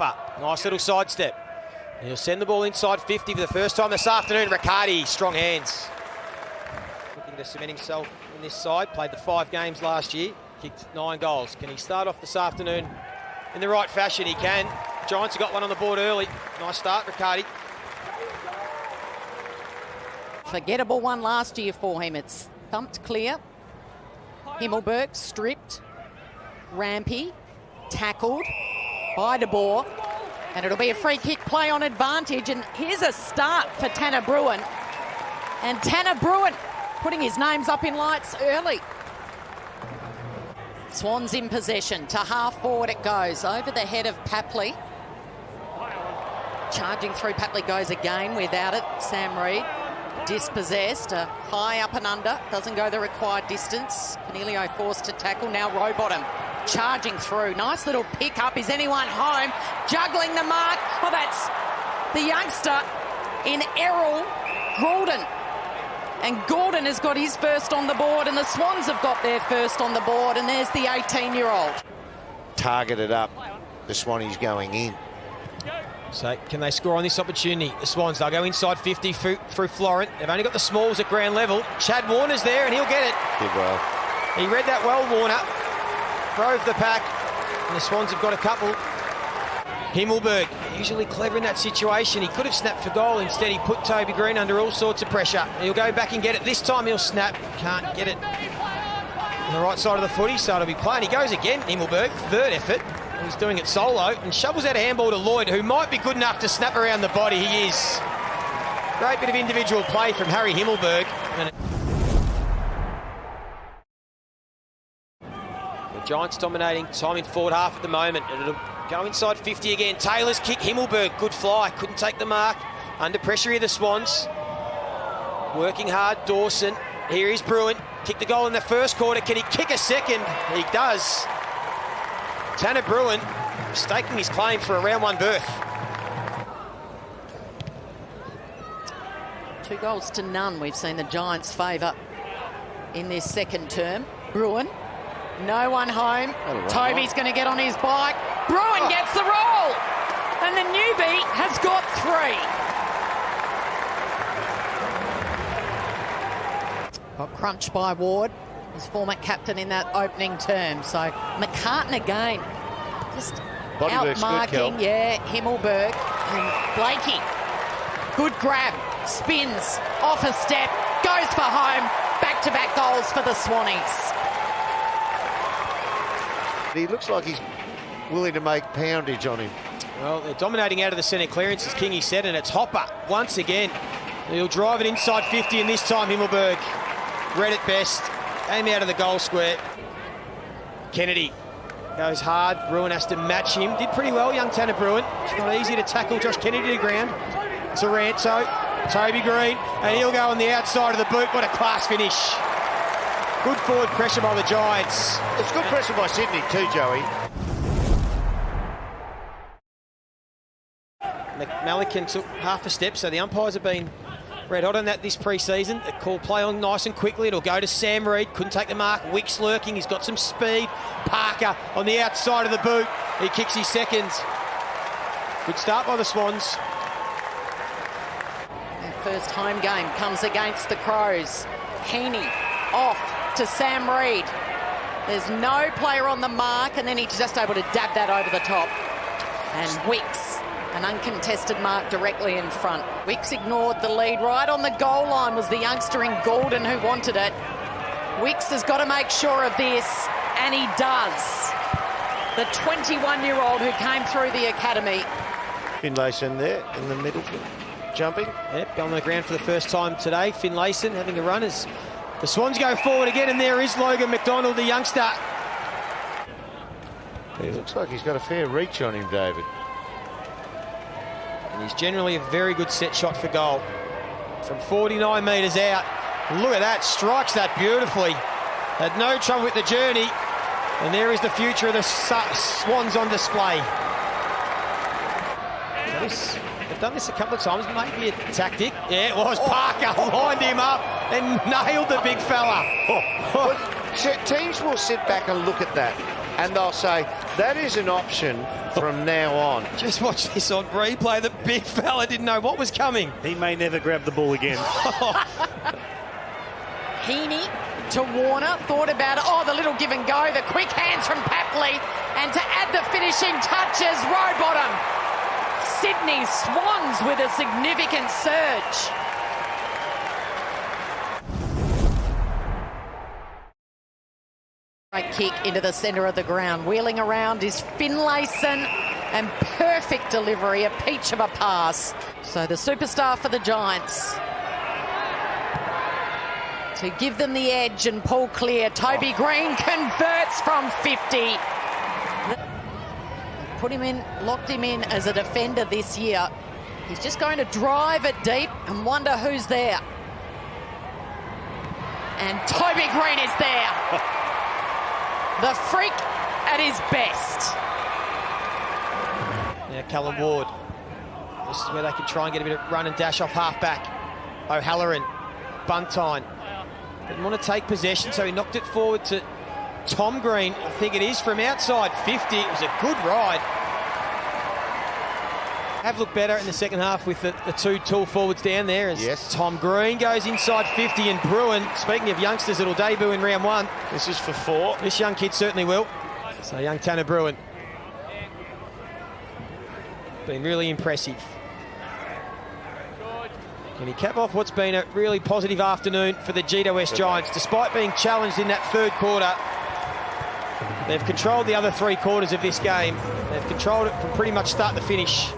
Hopper, nice little sidestep. He'll send the ball inside 50 for the first time this afternoon. Riccardi, strong hands. Looking to cement himself in this side. Played the 5 games last year. Kicked 9 goals. Can he start off this afternoon in the right fashion? He can. Giants have got one on the board early. Nice start, Riccardi. Forgettable one last year for him. It's thumped clear. Himmelberg stripped. Rampy tackled by De Boer. And it'll be a free kick play on advantage. And here's a start for Tanner Bruhn. And Tanner Bruhn putting his names up in lights early. Swans in possession. To half forward it goes. Over the head of Papley. Charging through. Papley goes again without it. Sam Reid dispossessed. High up and under. Doesn't go the required distance. Canelio forced to tackle. Now Rowbottom charging through. Nice little pick up. Is anyone home? Juggling the mark. Oh, that's the youngster in Errol Gordon. And Gordon has got his first on the board, and the Swans have got their first on the board, and there's the 18-year-old. Targeted up. The Swannies going in. So can they score on this opportunity? The Swans, they'll go inside 50 through Florent. They've only got the smalls at ground level. Chad Warner's there, and he'll get it. Did well. He read that well, Warner. Drove the pack, and the Swans have got a couple. Himmelberg, usually clever in that situation. He could have snapped for goal. Instead, he put Toby Greene under all sorts of pressure. He'll go back and get it. This time he'll snap. Can't get it on the right side of the footy, so it'll be playing. He goes again, Himmelberg, third effort. He's doing it solo and shovels out a handball to Lloyd, who might be good enough to snap around the body. He is. Great bit of individual play from Harry Himmelberg. The Giants dominating time in forward half at the moment. And it'll go inside 50 again. Taylor's kick, Himmelberg, good fly. Couldn't take the mark. Under pressure here, the Swans. Working hard, Dawson. Here is Bruhn. Kicked the goal in the first quarter. Can he kick a second? He does. Tanner Bruhn staking his claim for a round 1 berth. 2 goals to none we've seen the Giants favour in this second term. Bruhn, no one home. Toby's going to get on his bike. Bruhn gets the roll. And the newbie has got 3. Got crunched by Ward, his former captain in that opening term. So McCartan again, just out-marking, Himmelberg. And Blakey, good grab, spins, off a step, goes for home. Back-to-back goals for the Swannies. He looks like he's willing to make poundage on him. Well, they're dominating out of the centre clearance, as Kingy said, and it's Hopper once again. He'll drive it inside 50, and this time Himmelberg read it best. Aim out of the goal square. Kennedy goes hard. Bruhn has to match him. Did pretty well, young Tanner Bruhn. It's not easy to tackle Josh Kennedy to the ground. Taranto, Toby Greene, and he'll go on the outside of the boot. What a class finish. Good forward pressure by the Giants. It's good pressure by Sydney too, Joey. Malikan took half a step, so the umpires have been red hot on that this pre-season. The call play on nice and quickly. It'll go to Sam Reid. Couldn't take the mark. Wicks lurking. He's got some speed. Parker on the outside of the boot. He kicks his seconds. Good start by the Swans. Their first home game comes against the Crows. Heaney off to Sam Reid. There's no player on the mark, and then he's just able to dab that over the top. And Wicks, an uncontested mark directly in front. Wicks ignored the lead. Right on the goal line was the youngster in Gordon who wanted it. Wicks has got to make sure of this, and he does. The 21-year-old who came through the academy. Finlayson there in the middle, jumping. Yep, going on the ground for the first time today. Finlayson having a run as the Swans go forward again, and there is Logan McDonald, the youngster. He looks like he's got a fair reach on him, David. And he's generally a very good set shot for goal. From 49 metres out. Look at that, strikes that beautifully. Had no trouble with the journey. And there is the future of the Swans on display. They've done this a couple of times, maybe a tactic. Yeah, it was. Parker lined him up and nailed the big fella. Teams will sit back and look at that and they'll say, That is an option from now on. Just watch this on replay. The big fella didn't know what was coming. He may never grab the ball again. Heaney to Warner, thought about it. Oh, the little give and go, the quick hands from Papley. And to add the finishing touches, Rowbottom. Sydney Swans with a significant surge. Right kick into the centre of the ground. Wheeling around is Finlayson, and perfect delivery, a peach of a pass. So the superstar for the Giants to give them the edge and pull clear. Toby Greene converts from 50. Put him in, locked him in as a defender this year. He's just going to drive it deep and wonder who's there. And Toby Greene is there. The freak at his best. Now Callum Ward. This is where they can try and get a bit of run and dash off half-back. O'Halloran, Buntine. Didn't want to take possession, so he knocked it forward to Tom Green. I think it is from outside 50. It was a good ride. Have looked better in the second half with the two tall forwards down there as Tom Green goes inside 50, and Bruhn, speaking of youngsters that'll debut in round one. This is for 4. This young kid certainly will. So young Tanner Bruhn. Been really impressive. Can he cap off what's been a really positive afternoon for the GWS Giants? Despite being challenged in that third quarter, they've controlled the other 3 quarters of this game. They've controlled it from pretty much start to finish.